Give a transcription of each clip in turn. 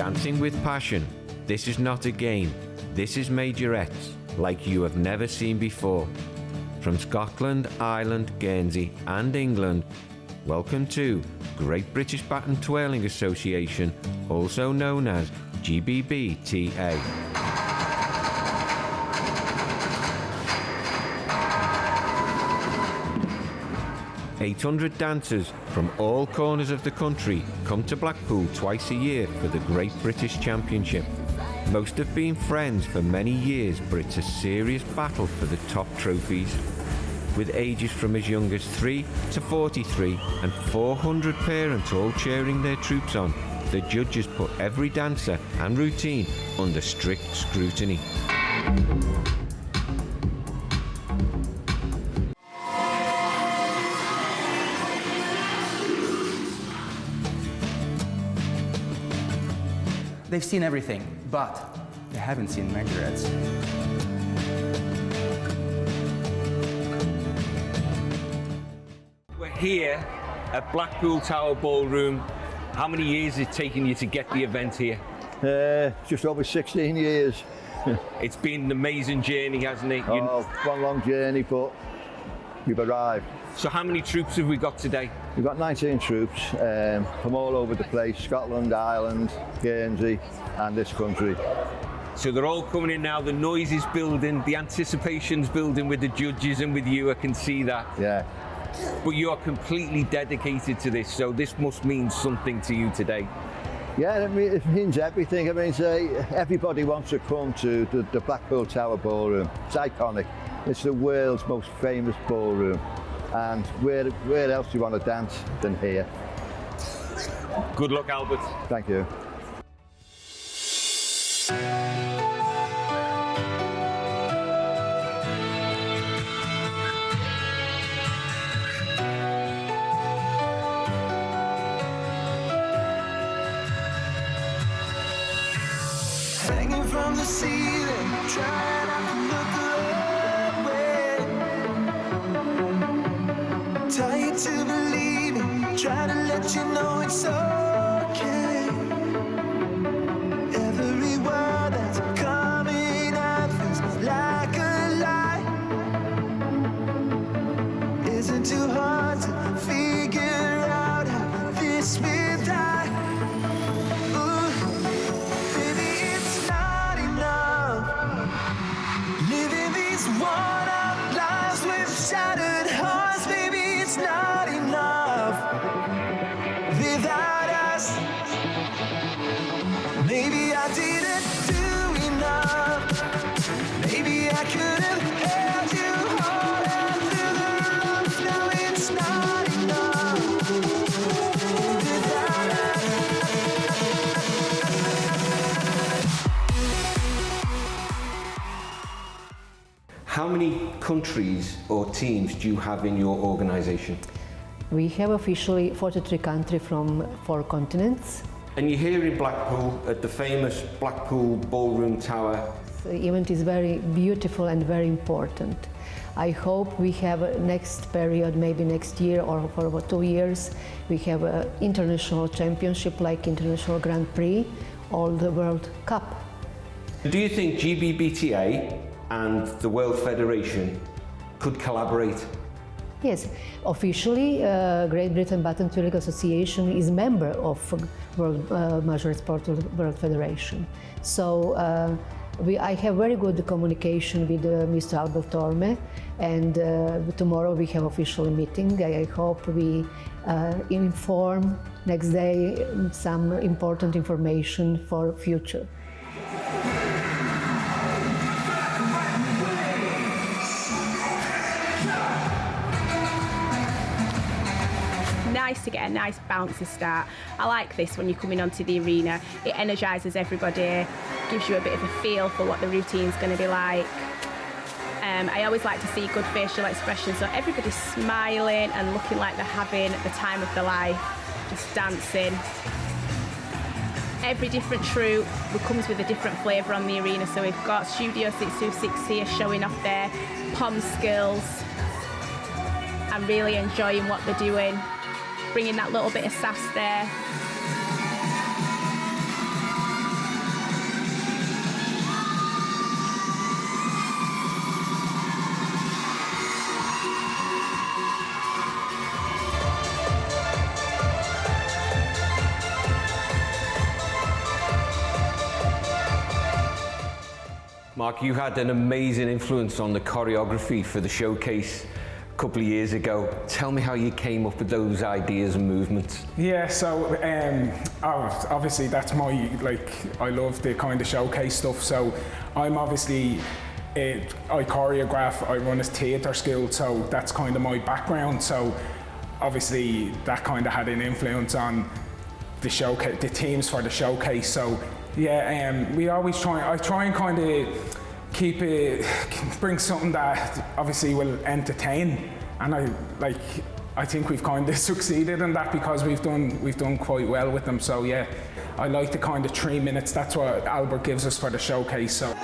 Dancing with passion. This is not a game. This is Majorettes, like you have never seen before. From Scotland, Ireland, Guernsey and England, welcome to Great British Baton Twirling Association, also known as Gbbta. 800 dancers from all corners of the country come to Blackpool twice a year for the Great British Championship. Most have been friends for many years, but it's a serious battle for the top trophies. With ages from as young as 3 to 43 and 400 parents all cheering their troupes on, the judges put every dancer and routine under strict scrutiny. They've seen everything, but they haven't seen Majorettes. We're here at Blackpool Tower Ballroom. How many years has it taken you to get the event here? Just over 16 years. It's been an amazing journey, hasn't it? One long journey, but we've arrived. So how many troupes have we got today? We've got 19 troupes from all over the place, Scotland, Ireland, Guernsey and this country. So they're all coming in now, the noise is building, the anticipation's building with the judges and with you, I can see that. Yeah. But you are completely dedicated to this, so this must mean something to you today. Yeah, it means everything. I mean, everybody wants to come to the Blackpool Tower Ballroom. It's iconic. It's the world's most famous ballroom. And where else do you want to dance than here? Good luck, Albert. Thank you. Hanging from the ceiling, trying not to look away. Tired to believe it, try to let you know it's okay. Every word that's coming out feels like a lie. Isn't too hard to figure out how this will die. Ooh, baby, it's not enough. Living these worn-out lives with shattered hearts, baby. It's not enough without us. Maybe I didn't do enough. Maybe I could have held you harder through the rough. Now it's not enough without us. How many countries or teams do you have in your organisation? We have officially 43 countries from 4 continents. And you're here in Blackpool at the famous Blackpool Ballroom Tower. The event is very beautiful and very important. I hope we have a next period, maybe next year or for about 2 years, we have an international championship like International Grand Prix or the World Cup. Do you think Gbbta and the World Federation could collaborate? Yes, officially, Great Britain Baton Twirling Association is member of World Majorette Sport World Federation. So I have very good communication with Mr. Albert Orme, and tomorrow we have official meeting. I hope we inform next day some important information for future. Nice to get a nice bouncy start. I like this when you're coming onto the arena. It energises everybody, gives you a bit of a feel for what the routine's going to be like. I always like to see good facial expressions, so everybody's smiling and looking like they're having the time of their life, just dancing. Every different troupe comes with a different flavour on the arena, so we've got Studio 626 here showing off their pom skills and really enjoying what they're doing, bringing that little bit of sass there. Mark, you had an amazing influence on the choreography for the showcase a couple of years ago. Tell me how you came up with those ideas and movements. Yeah, so obviously that's my, I love the kind of showcase stuff, so I'm obviously, I choreograph, I run a theatre school, so that's kind of my background, so obviously that kind of had an influence on the showcase, the teams for the showcase, so yeah, I try and kind of bring something that obviously will entertain, and I think we've kind of succeeded in that because we've done quite well with them. So yeah, I like the kind of 3 minutes. That's what Albert gives us for the showcase. So.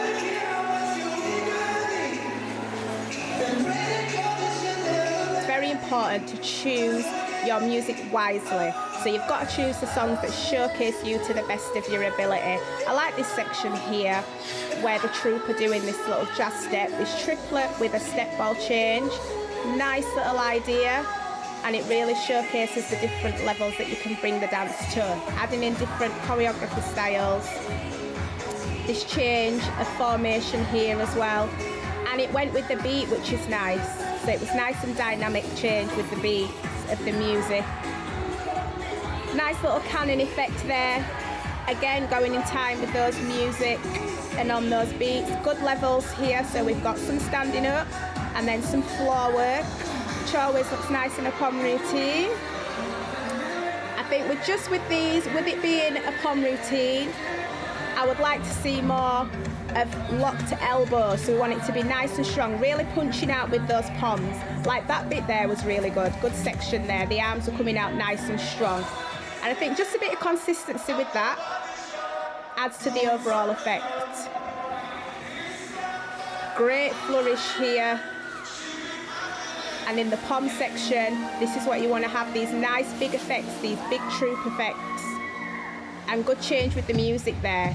It's very important to choose your music wisely. So you've got to choose the songs that showcase you to the best of your ability. I like this section here where the troupe are doing this little jazz step, this triplet with a step ball change. Nice little idea, and it really showcases the different levels that you can bring the dance to, adding in different choreography styles. This change of formation here as well, and it went with the beat, which is nice. So it was nice and dynamic change with the beats of the music. Nice little cannon effect there. Again, going in time with those music and on those beats. Good levels here, so we've got some standing up and then some floor work, which always looks nice in a pom routine. I think with these, with it being a pom routine, I would like to see more of locked elbows, so we want it to be nice and strong, really punching out with those poms. Like that bit there was really good section there, the arms are coming out nice and strong. And I think just a bit of consistency with that adds to the overall effect. Great flourish here. And in the pom section, this is what you want to have, these nice big effects, these big troupe effects. And good change with the music there.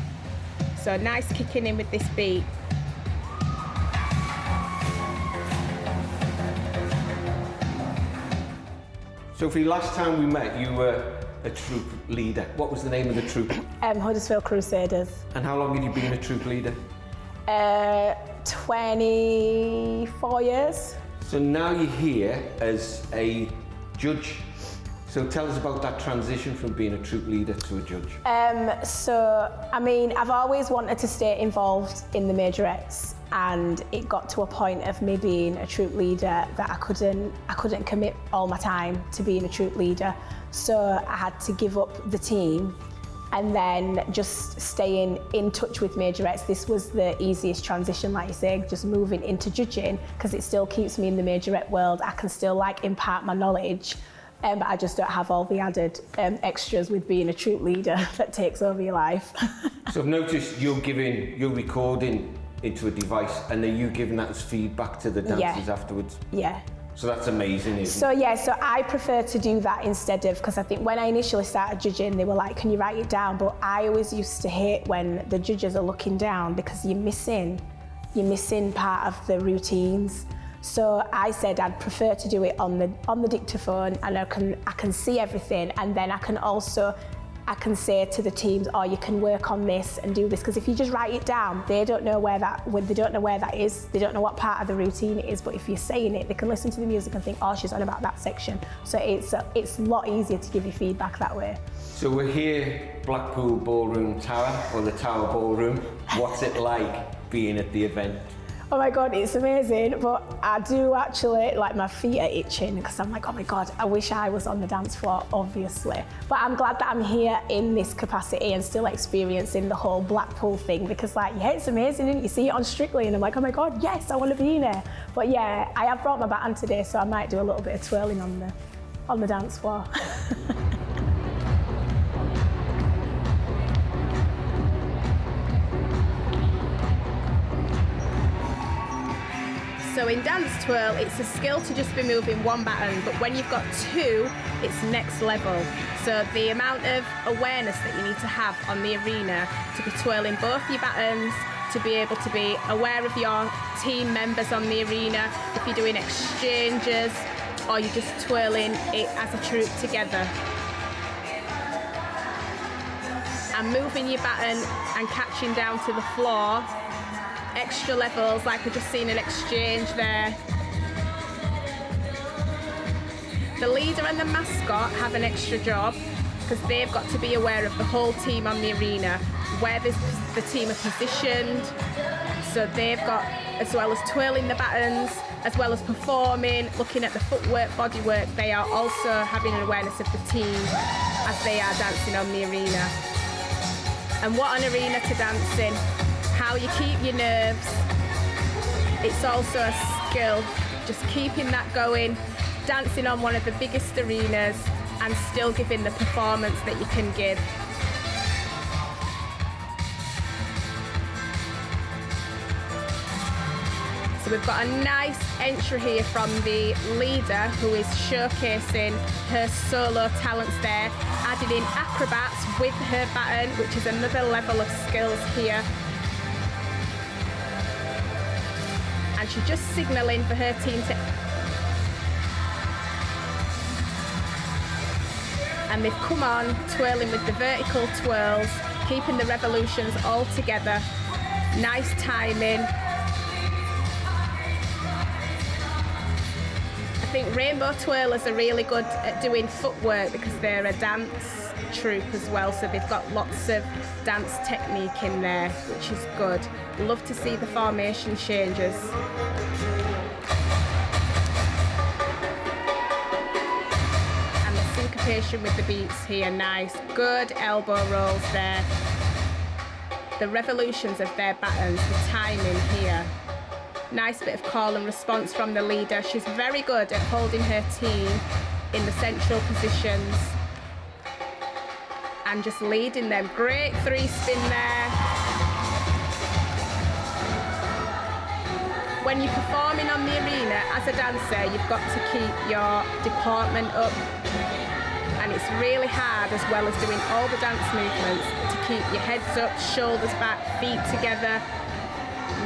So nice kicking in with this beat. Sophie, last time we met, you were a troupe leader. What was the name of the troupe? Huddersfield Crusaders. And how long had you been a troupe leader? 24 years. So now you're here as a judge. So tell us about that transition from being a troupe leader to a judge. I've always wanted to stay involved in the Majorettes, and it got to a point of me being a troupe leader that I couldn't commit all my time to being a troupe leader. So I had to give up the team and then just staying in touch with Majorettes. This was the easiest transition, like you say, just moving into judging, because it still keeps me in the Majorette world. I can still impart my knowledge, but I just don't have all the added extras with being a troupe leader that takes over your life. So I've noticed you're recording into a device, and then you giving that as feedback to the dancers afterwards. Yeah. So that's amazing, isn't it? So I prefer to do that instead of, because I think when I initially started judging, they were like, can you write it down? But I always used to hate when the judges are looking down, because you're missing part of the routines. So I said I'd prefer to do it on the dictaphone, and I can see everything, and then I can say to the teams, oh, you can work on this and do this, because if you just write it down, they don't know where that is, they don't know what part of the routine it is. But if you're saying it, they can listen to the music and think, oh, she's on about that section. So it's a lot easier to give you feedback that way. So we're here, Blackpool Ballroom Tower, or the Tower Ballroom. What's it like being at the event? Oh my God, it's amazing, but I do actually, my feet are itching, because I'm like, oh my God, I wish I was on the dance floor, obviously. But I'm glad that I'm here in this capacity and still experiencing the whole Blackpool thing, because it's amazing, isn't it? You see it on Strictly and I'm like, oh my God, yes, I want to be in there. But yeah, I have brought my baton today, so I might do a little bit of twirling on the dance floor. So in dance twirl, it's a skill to just be moving one baton, but when you've got two, it's next level. So the amount of awareness that you need to have on the arena to be twirling both your batons, to be able to be aware of your team members on the arena, if you're doing exchanges, or you're just twirling it as a troupe together. And moving your baton and catching down to the floor extra levels, like we've just seen an exchange there. The leader and the mascot have an extra job because they've got to be aware of the whole team on the arena, where the team are positioned. So they've got, as well as twirling the batons, as well as performing, looking at the footwork, bodywork, they are also having an awareness of the team as they are dancing on the arena. And what an arena to dance in, how you keep your nerves. It's also a skill, just keeping that going, dancing on one of the biggest arenas and still giving the performance that you can give. So we've got a nice entry here from the leader who is showcasing her solo talents there, adding in acrobats with her baton, which is another level of skills here. And she's just signalling for her team to... And they've come on, twirling with the vertical twirls, keeping the revolutions all together. Nice timing. I think rainbow twirlers are really good at doing footwork because they're a dance troupe as well, so they've got lots of dance technique in there, which is good. Love to see the formation changes. And the syncopation with the beats here, nice. Good elbow rolls there. The revolutions of their batons, the timing here. Nice bit of call and response from the leader. She's very good at holding her team in the central positions and just leading them. Great three spin there. When you're performing on the arena as a dancer, you've got to keep your deportment up, and it's really hard, as well as doing all the dance movements, to keep your heads up, shoulders back, feet together.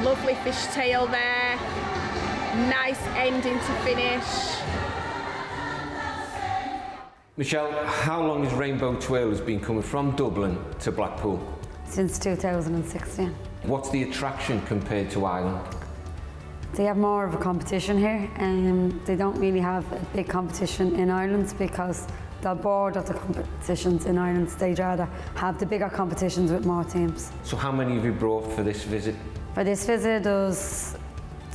Lovely fishtail there. Nice ending to finish. Michelle, how long has Rainbow Twirlers been coming from Dublin to Blackpool? Since 2016. What's the attraction compared to Ireland? They have more of a competition here, and they don't really have a big competition in Ireland because they're bored of the competitions in Ireland. They'd rather have the bigger competitions with more teams. So how many have you brought for this visit? For this visit, there's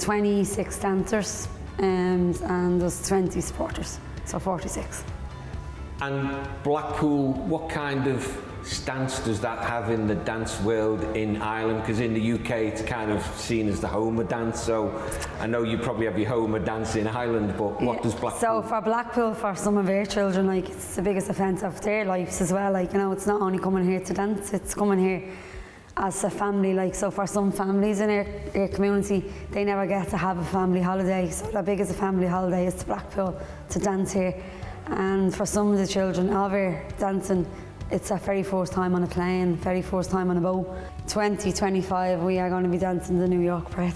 26 dancers and there's 20 supporters, so 46. And Blackpool, what kind of stance does that have in the dance world in Ireland? Because in the UK it's kind of seen as the home of dance, so I know you probably have your home of dance in Ireland, but what does Blackpool... So for Blackpool, for some of our children, like, it's the biggest offence of their lives as well. Like, you know, it's not only coming here to dance, it's coming here as a family. Like, so for some families in our community, they never get to have a family holiday, so the biggest family holiday is to Blackpool to dance here. And for some of the children of our dancing, it's our very first time on a plane, very first time on a boat. 2025, we are going to be dancing the New York Parade.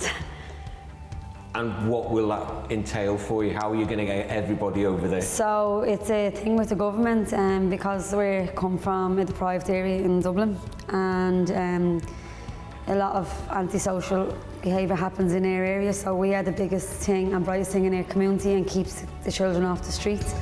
And what will that entail for you? How are you going to get everybody over there? So it's a thing with the government, because we come from a deprived area in Dublin, and a lot of antisocial behaviour happens in our area, so we are the biggest thing and brightest thing in our community and keeps the children off the streets.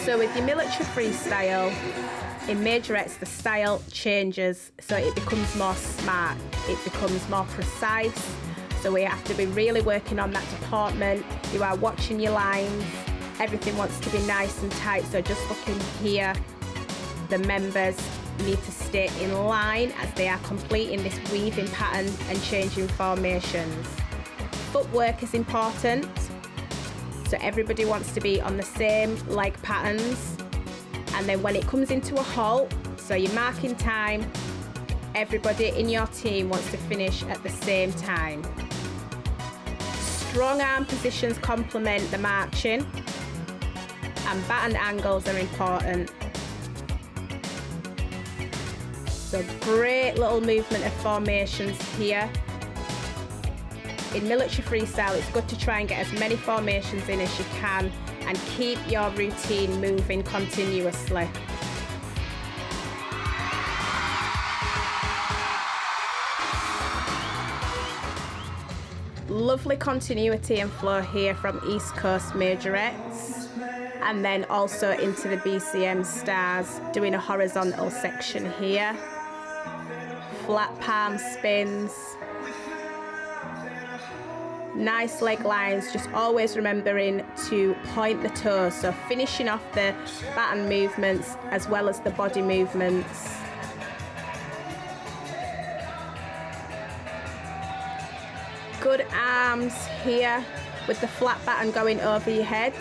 So with your military freestyle, in Majorettes the style changes, so it becomes more smart, it becomes more precise, so we have to be really working on that department. You are watching your lines, everything wants to be nice and tight, so just looking here, the members need to stay in line as they are completing this weaving pattern and changing formations. Footwork is important. So everybody wants to be on the same leg patterns, and then when it comes into a halt, so you're marking time, everybody in your team wants to finish at the same time. Strong arm positions complement the marching, and baton angles are important. So great little movement of formations here. In military freestyle, it's good to try and get as many formations in as you can and keep your routine moving continuously. Lovely continuity and flow here from East Coast Majorettes, and then also into the BCM stars doing a horizontal section here. Flat palm spins. Nice leg lines, just always remembering to point the toes, so finishing off the baton movements as well as the body movements. Good arms here with the flat baton going over your head.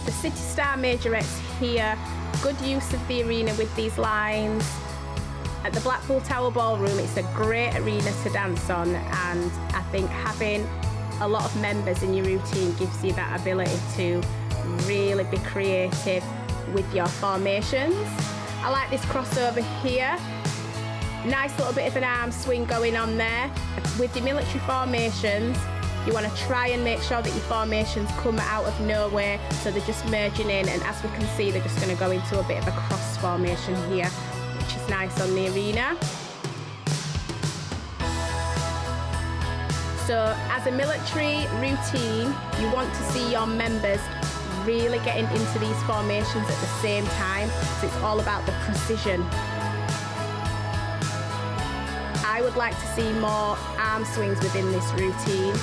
The City Star Majorettes here, good use of the arena with these lines. At the Blackpool Tower Ballroom, it's a great arena to dance on, and I think having a lot of members in your routine gives you that ability to really be creative with your formations. I like this crossover here. Nice little bit of an arm swing going on there. With your military formations, you want to try and make sure that your formations come out of nowhere, so they're just merging in, and as we can see, they're just going to go into a bit of a cross formation here, which is nice on the arena. So as a military routine, you want to see your members really getting into these formations at the same time, so it's all about the precision. I would like to see more arm swings within this routine,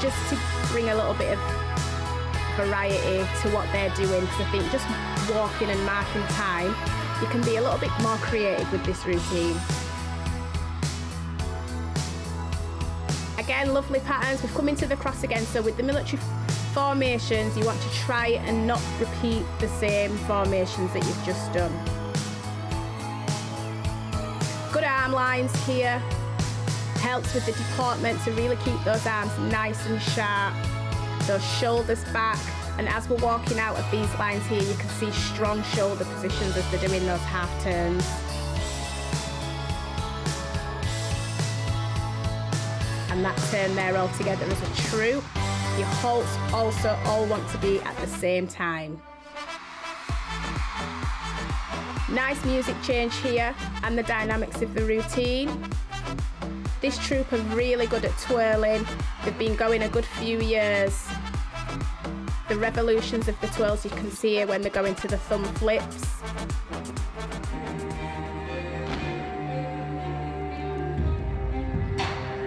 just to bring a little bit of variety to what they're doing, because I think just walking and marking time, you can be a little bit more creative with this routine. Again, lovely patterns. We've come into the cross again, so with the military formations, you want to try and not repeat the same formations that you've just done. Good arm lines here. Helps with the deportment to really keep those arms nice and sharp, those shoulders back, and as we're walking out of these lines here, you can see strong shoulder positions as they're doing those half turns. And that turn there all together as a troupe. Your halts also all want to be at the same time. Nice music change here and the dynamics of the routine. This troupe are really good at twirling. They've been going a good few years. The revolutions of the twirls you can see here when they're going to the thumb flips.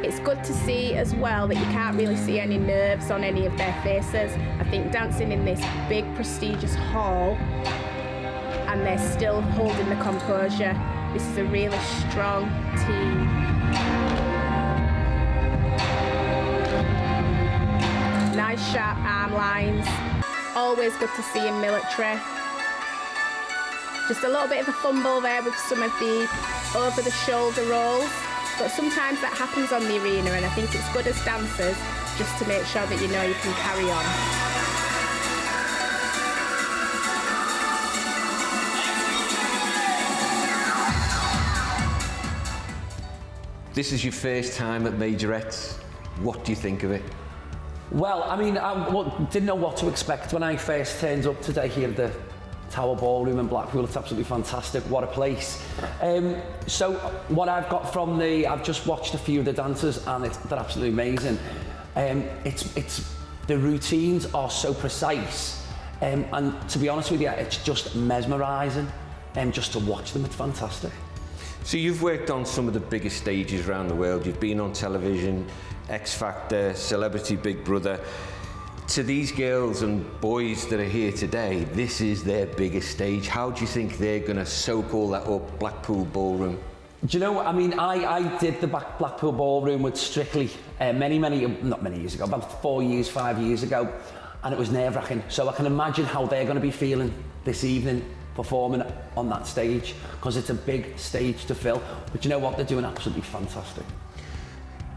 It's good to see as well that you can't really see any nerves on any of their faces. I think dancing in this big prestigious hall and they're still holding the composure. This is a really strong team. Nice sharp arm lines. Always good to see in military. Just a little bit of a fumble there with some of the over the shoulder rolls, but sometimes that happens on the arena, and I think it's good as dancers just to make sure that you know you can carry on. This is your first time at Majorettes. What do you think of it? Well, I mean, I didn't know what to expect when I first turned up today here at the Tower Ballroom in Blackpool. It's absolutely fantastic. What a place. So what I've got from I've just watched a few of the dancers and they're absolutely amazing. The routines are so precise. And to be honest with you, it's just mesmerising. Just to watch them, it's fantastic. So you've worked on some of the biggest stages around the world. You've been on television, X Factor, Celebrity Big Brother. To these girls and boys that are here today, this is their biggest stage. How do you think they're going to soak all that up, Blackpool Ballroom? Do you know, I mean, I did the Blackpool Ballroom with Strictly not many years ago, about 5 years ago, and it was nerve-wracking. So I can imagine how they're going to be feeling this evening performing on that stage, because it's a big stage to fill. But you know what? They're doing absolutely fantastic.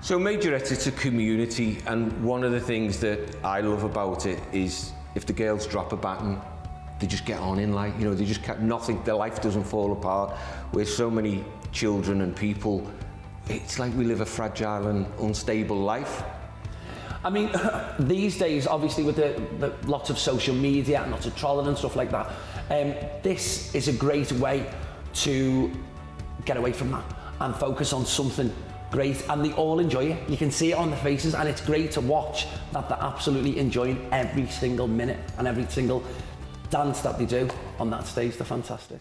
So Majorettes, it's a community, and one of the things that I love about it is if the girls drop a baton, they just get on in life. You know, they just can't, nothing, their life doesn't fall apart. With so many children and people, it's like we live a fragile and unstable life. I mean, these days, obviously with the lots of social media and lots of trolling and stuff like that, this is a great way to get away from that and focus on something great, and they all enjoy it. You can see it on the faces, and it's great to watch that they're absolutely enjoying every single minute and every single dance that they do on that stage. They're fantastic.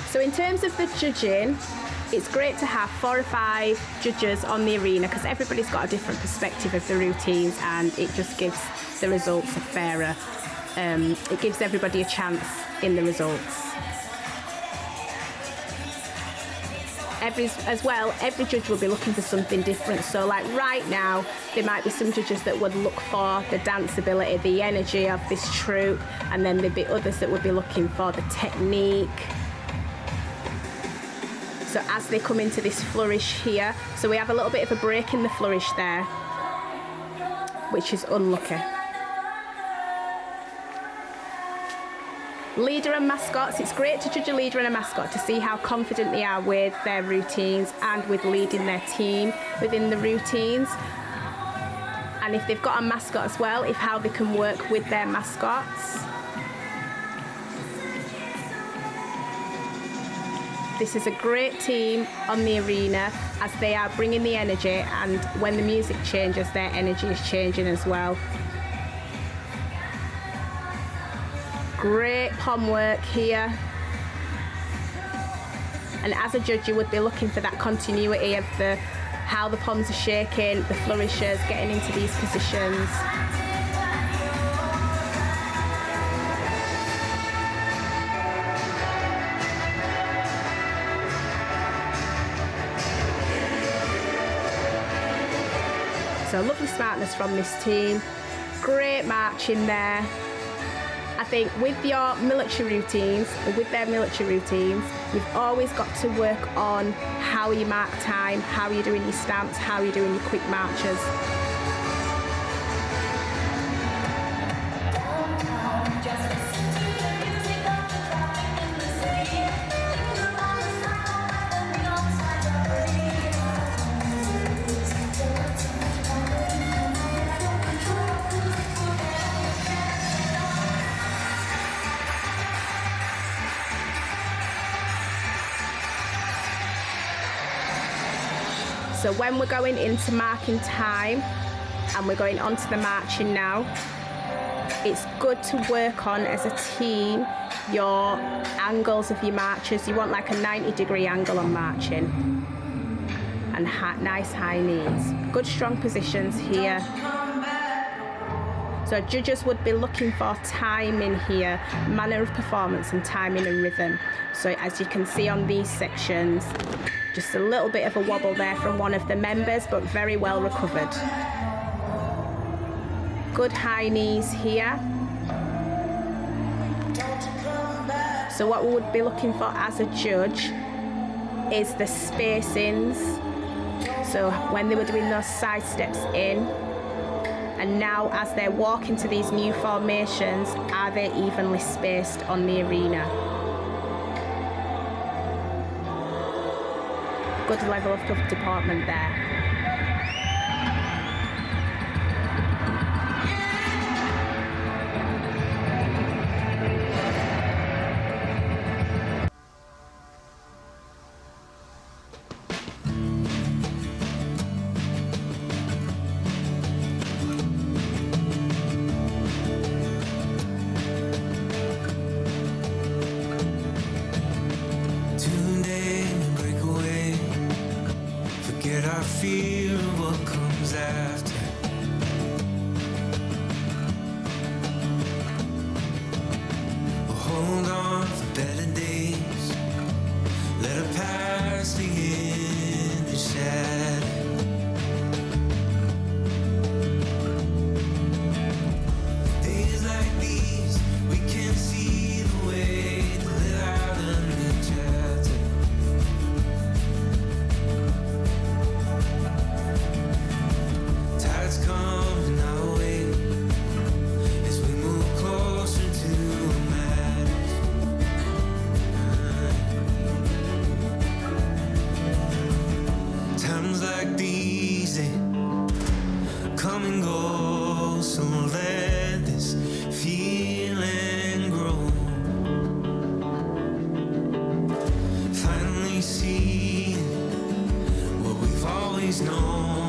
So in terms of the judging, it's great to have 4 or 5 judges on the arena, because everybody's got a different perspective of the routines, and it just gives the results a fairer, it gives everybody a chance in the results. Every judge will be looking for something different. So like right now, there might be some judges that would look for the danceability, the energy of this troupe, and then there'd be others that would be looking for the technique. So as they come into this flourish here, so we have a little bit of a break in the flourish there, which is unlucky. Leader and mascots, it's great to judge a leader and a mascot to see how confident they are with their routines and with leading their team within the routines. And if they've got a mascot as well, if how they can work with their mascots. This is a great team on the arena as they are bringing the energy, and when the music changes, their energy is changing as well. Great pom work here. And as a judge, you would be looking for that continuity of how the poms are shaking, the flourishes, getting into these positions. So lovely smartness from this team. Great marching there. I think with your military routines, or with their military routines, you've always got to work on how you mark time, how you're doing your stamps, how you're doing your quick marches. So when we're going into marking time and we're going on to the marching now, it's good to work on as a team your angles of your marches. You want like a 90-degree angle on marching and nice high knees. Good strong positions here. So judges would be looking for timing here, manner of performance and timing and rhythm. So as you can see on these sections, just a little bit of a wobble there from one of the members, but very well recovered. Good high knees here. So what we would be looking for as a judge is the spacings. So when they were doing those side steps in, and now as they're walking to these new formations, are they evenly spaced on the arena? Good level of department there. Days like these always known.